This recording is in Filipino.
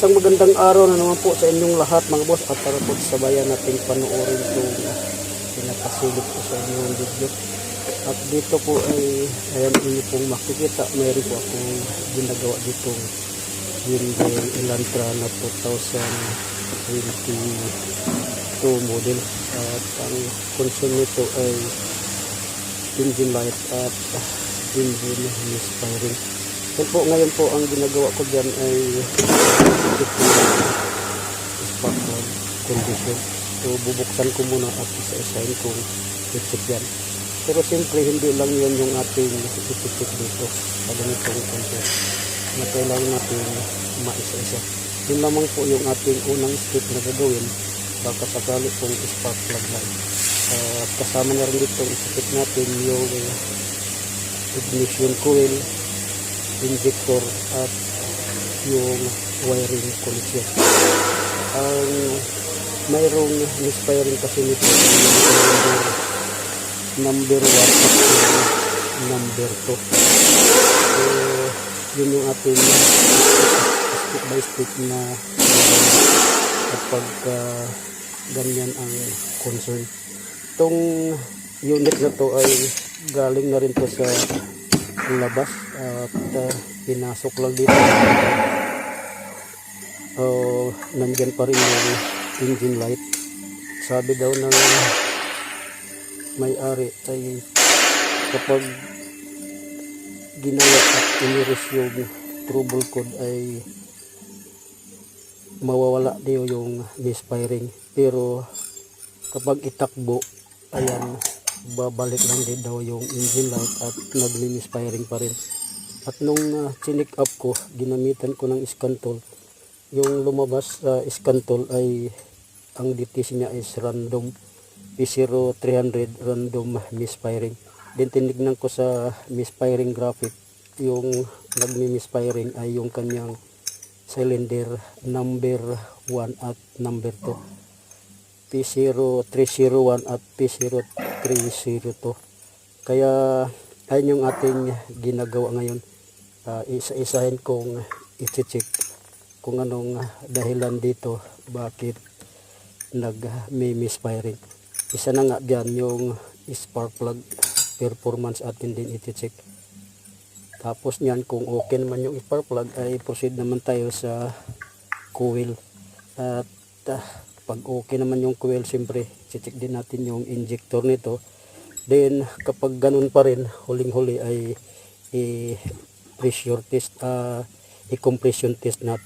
Isang magandang araw na naman po sa inyong lahat mga boss, at tara po sabayan nating panoorin itong pinapasilip ko sa inyong video. At dito po ay ayan inyo pong makikita, mayroon po akong ginagawa ditong Hyundai Elantra na 2022 model, at ang concern nito ay engine light at engine misfiring. So po, ngayon po ang ginagawa ko dyan ay spark plug condition. So bubuksan ko muna at isa-isahin kung i-check yan. Pero siyempre hindi lang yun yung ating i-check dito sa ganitong concept na kailangan natin maisa-isa. Yun lamang po yung ating unang step na gagawin baka sakali pong spark plug light. At kasama na rin dito i-check natin yung ignition coil, injector at yung wiring connection. Ang mayroong misfiring kasi nito number 1 at number 2. So yun yung ating step by step na kapag ganyan ang concern. Itong unit na to ay galing na rin to sa labas at pinasok lang dito. Nandyan pa rin yung engine light. Sabi daw ng may-ari ay kapag ginawa at iniris yung trouble code ay mawawala din yung misfiring, pero kapag itakbo ayan babalik lang din daw yung engine light at nagmi-misfiring pa rin. At nung chinik up ko, ginamitan ko ng scan tool. Yung lumabas sa scan tool ay ang DTC niya is random P0300 random misfiring. Then tinignan ko sa misfiring graphic, yung nagmi-misfiring ay yung kanyang cylinder number 1 at number 2. P0301 at P0302. Kaya ayun yung ating ginagawa ngayon. Isa-isahin kong i-check kung anong dahilan dito bakit nag-misfiring. Isa na nga dyan yung spark plug performance atin din i-check. Tapos nyan kung okay naman yung spark plug ay proceed naman tayo sa coil. At pag okay naman yung coil, siyempre check din natin yung injector nito. Then kapag ganun pa rin, huling-huli ay i-pressure test, i-compression test natin